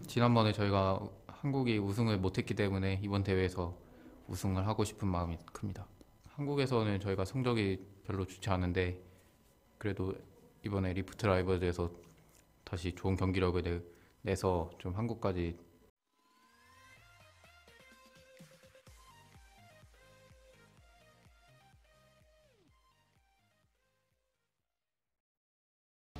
지난번에 저희가 한국이 우승을 못했기 때문에 이번 대회에서 우승을 하고 싶은 마음이 큽니다. 한국에서는 저희가 성적이 별로 좋지 않은데 그래도 이번에 리프트 라이벌즈에서 다시 좋은 경기력을 내서 좀 한국까지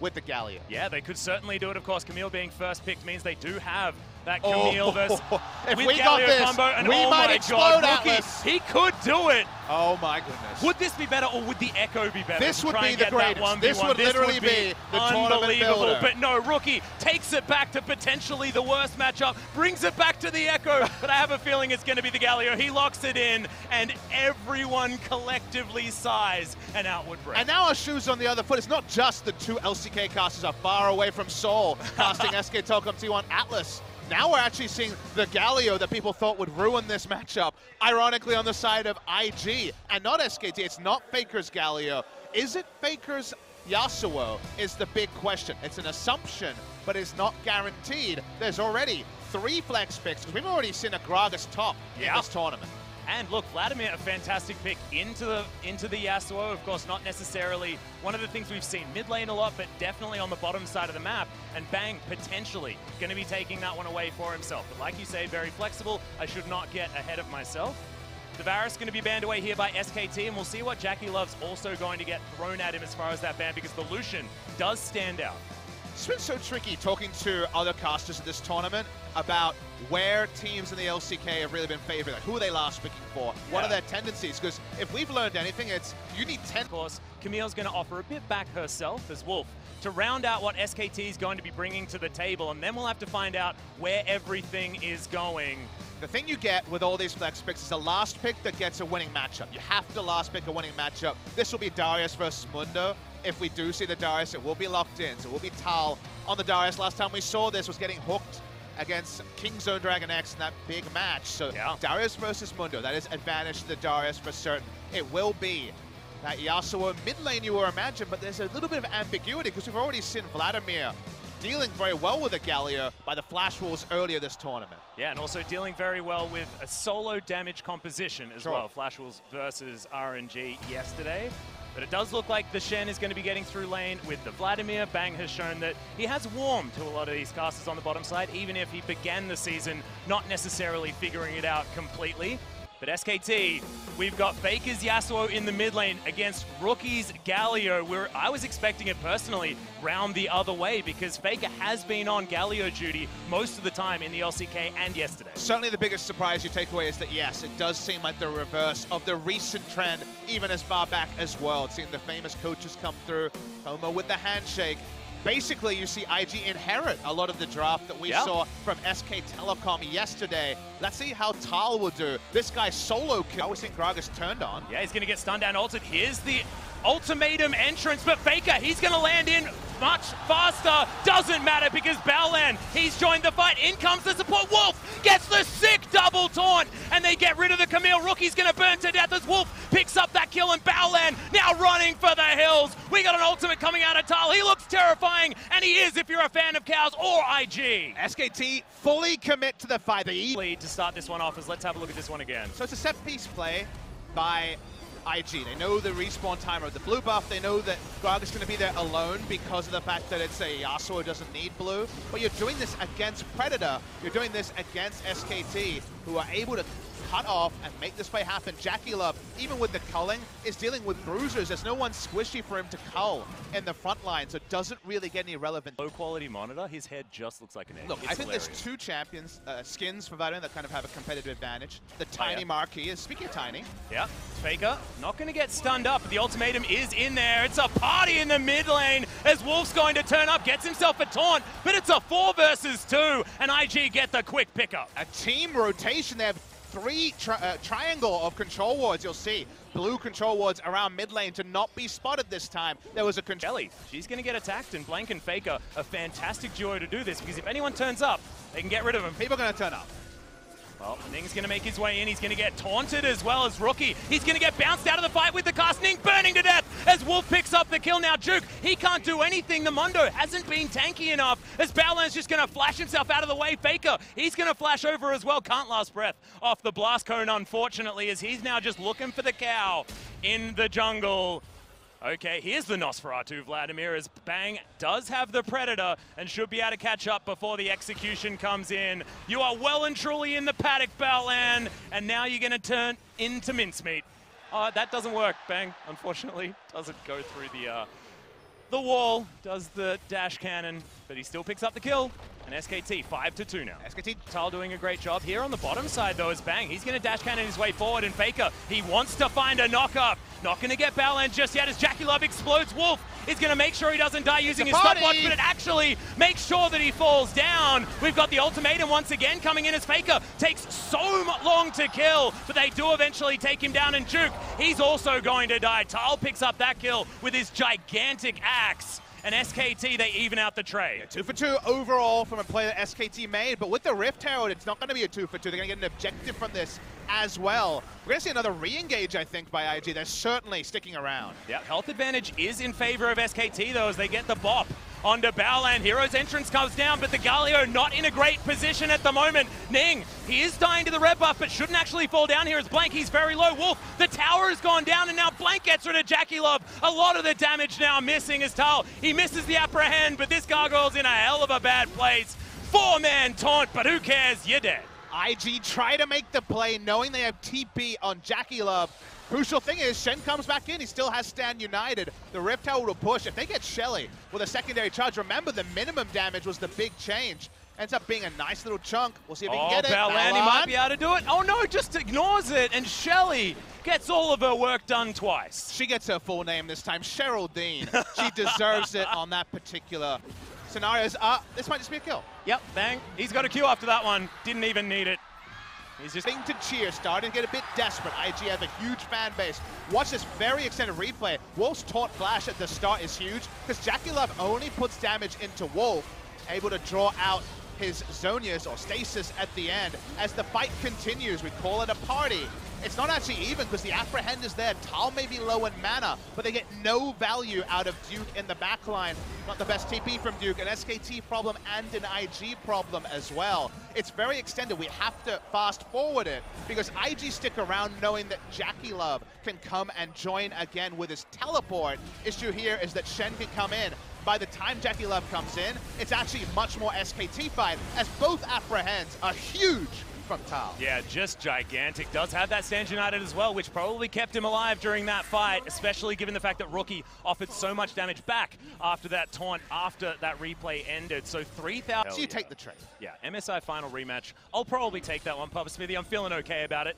with the Galio. Yeah, they could certainly do it. Of course, Camille being first picked means they do have that Camille versus if with we got Galio this, combo. And we oh might my explode, God, Rookie, Atlas. he could do it. Oh my goodness. Would this be better or would the Echo be better? This would be the greatest. This would literally be the tournament builder. But no, Rookie takes it back to potentially the worst matchup, brings it back to the Echo, but I have a feeling it's going to be the Galio. He locks it in, and everyone collectively sighs an outward breath. And now our shoes on the other foot. It's not just the two LCK casters are far away from Seoul casting SK Telecom T1 Atlas. Now we're actually seeing the Galio that people thought would ruin this matchup, ironically on the side of IG, and not SKT. It's not Faker's Galio. Is it Faker's Yasuo is the big question. It's an assumption, but it's not guaranteed. There's already 3 flex picks, because we've already seen a Gragas top in this tournament. And look, Vladimir, a fantastic pick into the Yasuo. Of course, not necessarily one of the things we've seen mid lane a lot, but definitely on the bottom side of the map. And Bang, potentially, going to be taking that one away for himself. But like you say, very flexible. I should not get ahead of myself. The Varus going to be banned away here by SKT, and we'll see what Jackie Love's also going to get thrown at him as far as that ban, because the Lucian does stand out. It's been so tricky talking to other casters at this tournament about where teams in the LCK have really been favored. Like, who are they last picking for? What are their tendencies? Because if we've learned anything, it's you need 10. Of course, Camille's going to offer a bit back herself as Wolf to round out what SKT is going to be bringing to the table, and then we'll have to find out where everything is going. The thing you get with all these flex picks is the last pick that gets a winning matchup. You have to last pick a winning matchup. This will be Darius versus Mundo. If we do see the Darius, it will be locked in. So it will be Tal on the Darius. Last time we saw this was getting hooked against King Zone Dragon X in that big match. So Darius versus Mundo, that is advantage to the Darius for certain. It will be that Yasuo mid lane you were imagined, but there's a little bit of ambiguity because we've already seen Vladimir dealing very well with a Galio by the Flash Wolves earlier this tournament. Yeah, and also dealing very well with a solo damage composition as well. Flash Wolves versus RNG yesterday. But it does look like the Shen is going to be getting through lane with the Vladimir. Bang has shown that he has warmed to a lot of these casters on the bottom side, even if he began the season not necessarily figuring it out completely. But SKT, we've got Faker's Yasuo in the mid lane against Rookie's Galio, where I was expecting it personally round the other way, because Faker has been on Galio duty most of the time in the LCK and yesterday. Certainly the biggest surprise you take away is that, yes, it does seem like the reverse of the recent trend, even as far back as well. Seeing the famous coaches come through, Homo with the handshake. Basically, you see IG inherit a lot of the draft that we saw from SK Telecom yesterday. Let's see how Tal will do. This guy's solo kill. We're seeing Gragas turned on. Yeah, he's going to get stunned and ulted. Here's the ultimatum entrance, but Faker, he's going to land in much faster. Doesn't matter because Baolan, he's joined the fight. In comes the support. Wolf gets the sick double taunt, and they get rid of the Camille. Rookie's going to burn to death as Wolf picks up that kill, and Baolan now running for the hills. We got an ultimate coming out of Tal. He looks terrifying, and he is if you're a fan of cows or IG. SKT fully commit to the fight. Lead to start this one off, as let's have a look at this one again. So it's a set-piece play by IG. They know the respawn timer of the blue buff. They know that Gragas is going to be there alone because of the fact that it's a Yasuo doesn't need blue. But you're doing this against Predator. You're doing this against SKT, who are able to cut off and make this play happen. Jackie Love, even with the culling, is dealing with bruisers. There's no one squishy for him to cull in the front line, so it doesn't really get any relevant. Low quality monitor, his head just looks like an egg. Look, I think there's 2 champions, skins for Vladimir that kind of have a competitive advantage. The Tiny Marquee is, speaking of Tiny. Yeah, Faker not going to get stunned up, but the ultimatum is in there. It's a party in the mid lane as Wolf's going to turn up, gets himself a taunt, but it's a 4 versus 2, and IG get the quick pickup. A team rotation. They have 3 triangle of control wards. You'll see blue control wards around mid lane to not be spotted this time. There was a control. She's going to get attacked, and Blank and Faker, a fantastic duo to do this, because if anyone turns up, they can get rid of him. People are going to turn up. Well, Ning's going to make his way in. He's going to get taunted as well as Rookie. He's going to get bounced out of the fight with the cast. Ning burning to death as Wolf picks up the kill. Now Duke, he can't do anything. The Mundo hasn't been tanky enough as Baolan's just going to flash himself out of the way. Faker, he's going to flash over as well. Can't last breath off the blast cone, unfortunately, as he's now just looking for the cow in the jungle. Okay, here's the Nosferatu, Vladimir, as Bang does have the Predator and should be able to catch up before the execution comes in. You are well and truly in the paddock, Baolan, and now you're going to turn into mincemeat. That doesn't work, Bang, unfortunately. Doesn't go through the wall, does the dash cannon, but he still picks up the kill. And SKT 5-2 now. SKT Tal doing a great job here on the bottom side though as Bang. He's going to dash cannon his way forward, and Faker, he wants to find a knock-up. Not going to get Baolan just yet as Jackie Love explodes. Wolf is going to make sure he doesn't die using his stopwatch, but it actually makes sure that he falls down. We've got the ultimatum once again coming in as Faker takes so long to kill, but they do eventually take him down, and Duke, he's also going to die. Tal picks up that kill with his gigantic axe. And SKT, they even out the trade. Yeah, 2 for 2 overall from a play that SKT made, but with the Rift Herald, it's not going to be a 2 for 2. They're going to get an objective from this as well. We're going to see another re-engage, I think, by IG. They're certainly sticking around. Yeah, health advantage is in favor of SKT, though, as they get the bop onto Baolan. Hero's entrance comes down, but the Galio not in a great position at the moment. Ning, he is dying to the red buff, but shouldn't actually fall down here as Blank. He's very low. Wolf, the tower has gone down, and now Blank gets rid of Jackie Love. A lot of the damage now missing as Tal. He misses the apprehend, but this Gargoyle's in a hell of a bad place. 4-man taunt, but who cares? You're dead. IG try to make the play knowing they have TP on Jackie Love. Crucial thing is, Shen comes back in. He still has Stand United. The Rift Tower will push. If they get Shelly with a secondary charge, remember the minimum damage was the big change. Ends up being a nice little chunk. We'll see if he can get it. Baolan, he might be able to do it. Oh no, just ignores it. And Shelly gets all of her work done twice. She gets her full name this time, Cheryl Dean. She deserves it on that particular scenarios. This might just be a kill. Yep, Bang. He's got a Q after that one. Didn't even need it. He's just starting to cheer, starting to get a bit desperate. IG has a huge fan base. Watch this very extended replay. Wolf's taunt flash at the start is huge because Jackie Love only puts damage into Wolf, able to draw out his Zonias or Stasis at the end. As the fight continues, we call it a party. It's not actually even because the apprehend is there. Tal may be low in mana, but they get no value out of Duke in the backline. Not the best TP from Duke, an SKT problem and an IG problem as well. It's very extended. We have to fast forward it because IG stick around knowing that Jackie Love can come and join again with his teleport. Issue here is that Shen can come in. By the time Jackie Love comes in, it's actually much more SKT fight as both apprehends are huge from Tal. Yeah, just gigantic. Does have that Stand United as well, which probably kept him alive during that fight, especially given the fact that Rookie offered so much damage back after that taunt, after that replay ended. So 3,000. So you take the trade. Yeah, MSI final rematch. I'll probably take that one, Papa Smithy. I'm feeling okay about it.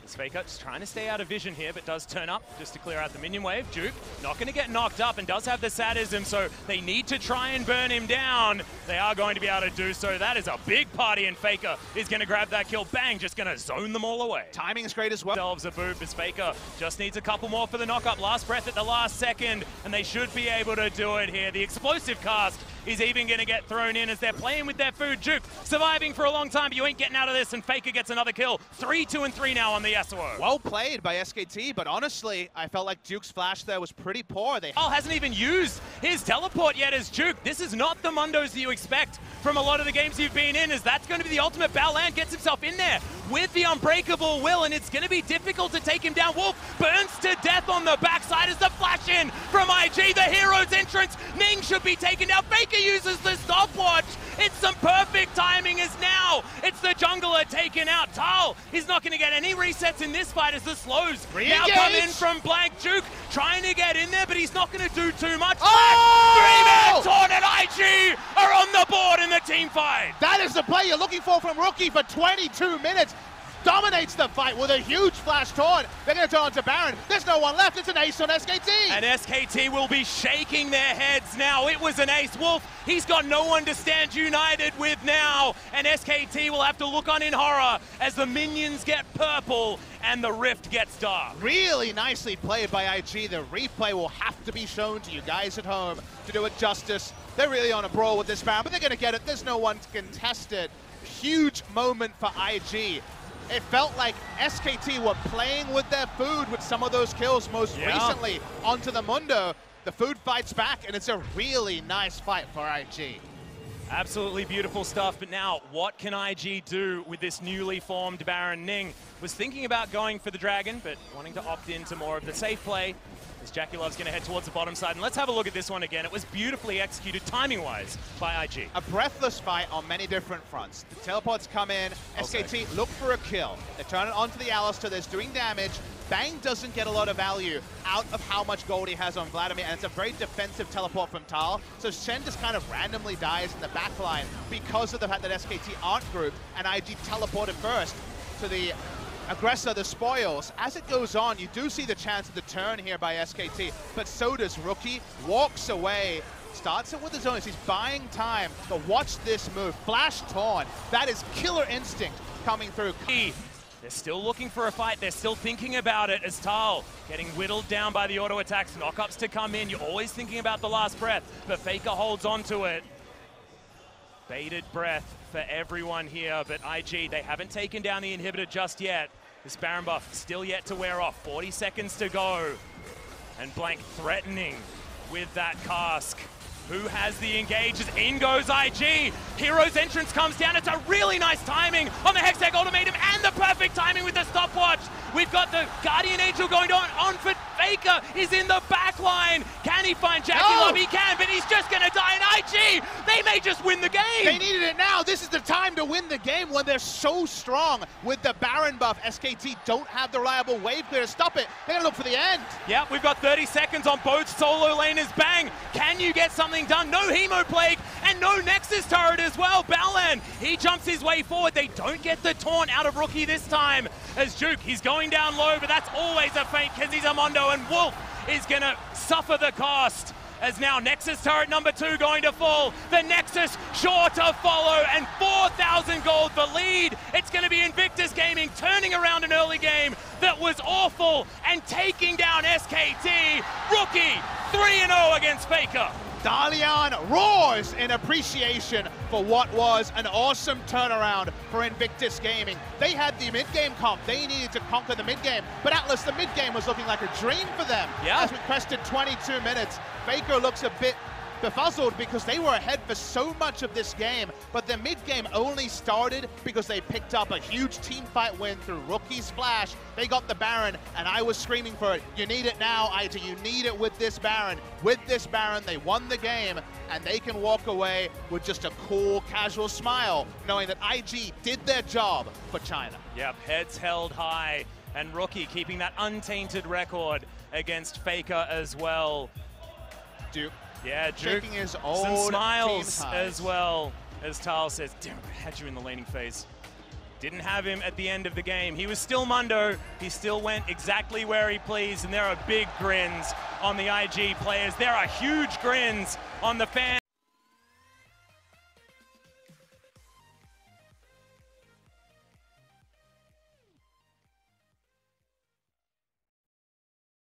Faker just trying to stay out of vision here, but does turn up just to clear out the minion wave. Duke not going to get knocked up and does have the sadism, so they need to try and burn him down. They are going to be able to do so. That is a big party, and Faker is going to grab that kill. Bang, just going to zone them all away. Timing is great as well. Themselves a boot as Faker just needs a couple more for the knock-up. Last breath at the last second, and they should be able to do it here. The explosive cast is even going to get thrown in as they're playing with their food. Duke surviving for a long time, but you ain't getting out of this, and Faker gets another kill. 3, 2, and 3 now on the SOO. Well played by SKT, but honestly, I felt like Duke's flash there was pretty poor. Hasn't even used his teleport yet as Duke. This is not the Mundos that you expect from a lot of the games you've been in, as that's going to be the ultimate. Baolan gets himself in there with the unbreakable will, and it's going to be difficult to take him down. Wolf burns to death on the backside as the flash in from IG. The hero's entrance. Ning should be taken down. Faker uses the stopwatch. It's some perfect timing as now it's the jungler taken out. Tal is not going to get any resets in this fight as the slows now come in from Blank. Duke trying to get in there, but he's not going to do too much. Oh! 3-man taunt and IG are on the board in the team fight. That is the play you're looking for from Rookie for 22 minutes. Dominates the fight with a huge flash taunt. They're going to turn to Baron. There's no one left. It's an ace on SKT. And SKT will be shaking their heads now. It was an ace. Wolf, he's got no one to stand united with now. And SKT will have to look on in horror as the minions get purple and the rift gets dark. Really nicely played by IG. The replay will have to be shown to you guys at home to do it justice. They're really on a brawl with this Baron, but they're going to get it. There's no one to contest it. huge moment for IG. It felt like SKT were playing with their food with some of those kills most recently onto the Mundo. The food fights back, and it's a really nice fight for IG. Absolutely beautiful stuff, but now what can IG do with this newly formed Baron? Ning was thinking about going for the Dragon, but wanting to opt into more of the safe play, as Jackie Love's going to head towards the bottom side. And let's have a look at this one again. It was beautifully executed timing-wise by IG. A breathless fight on many different fronts. The teleports come in, SKT look for a kill. They turn it onto the Alistar, that's doing damage. Bang doesn't get a lot of value out of how much gold he has on Vladimir, and it's a very defensive teleport from Tal. So Shen just kind of randomly dies in the backline because of the fact that SKT aren't grouped, and IG teleported first to the aggressor, the spoils. As it goes on, you do see the chance of the turn here by SKT, but so does Rookie. Walks away, starts it with his own. He's buying time, but watch this move. Flash Taunt, that is killer instinct coming through. They're still looking for a fight. They're still thinking about it as Tal getting whittled down by the auto attacks. Knockups to come in. You're always thinking about the last breath, but Faker holds on to it. Bated breath for everyone here, but IG, they haven't taken down the inhibitor just yet. This Baron buff still yet to wear off. 40 seconds to go. And Blank threatening with that cask. Who has the engages? In goes IG. Hero's entrance comes down. It's a really nice timing on the Hextech ultimatum and the perfect timing with the stopwatch. We've got the Guardian Angel going on for Faker is in the back line. Can he find Jackie Love? He can, but he's just going to die. And IG, they may just win the game. They needed it now. This is the time to win the game when they're so strong with the Baron buff. SKT don't have the reliable wave clear to stop it. They're going to look for the end. Yeah, we've got 30 seconds on both solo laners. Bang, can you get something done? No Hemo Plague and no Nexus turret as well. Balan, he jumps his way forward. They don't get the taunt out of Rookie this time. As Duke, he's going down low, but that's always a feint because he's a Mondo, and Wolf is going to suffer the cost. As now Nexus turret number 2 going to fall. The Nexus sure to follow, and 4,000 gold for lead. It's going to be Invictus Gaming turning around an early game that was awful and taking down SKT. Rookie 3-0 against Faker. Dalian roars in appreciation for what was an awesome turnaround for Invictus Gaming. They had the mid-game comp. They needed to conquer the mid-game. But Atlas, the mid-game was looking like a dream for them. Yeah. As we crested 22 minutes, Faker looks a bit befuzzled because they were ahead for so much of this game, but the mid-game only started because they picked up a huge team fight win through Rookie's flash. They got the Baron, and I was screaming for it. You need it now, IG. You need it with this Baron. With this Baron, they won the game, and they can walk away with just a cool, casual smile, knowing that IG did their job for China. Yep, heads held high, and Rookie keeping that untainted record against Faker as well. Duke. Yeah, Duke, taking his old some smiles team as well, as Tal says, damn, I had you in the laning phase. Didn't have him at the end of the game. He was still Mundo. He still went exactly where he pleased, and there are big grins on the IG players. There are huge grins on the fans.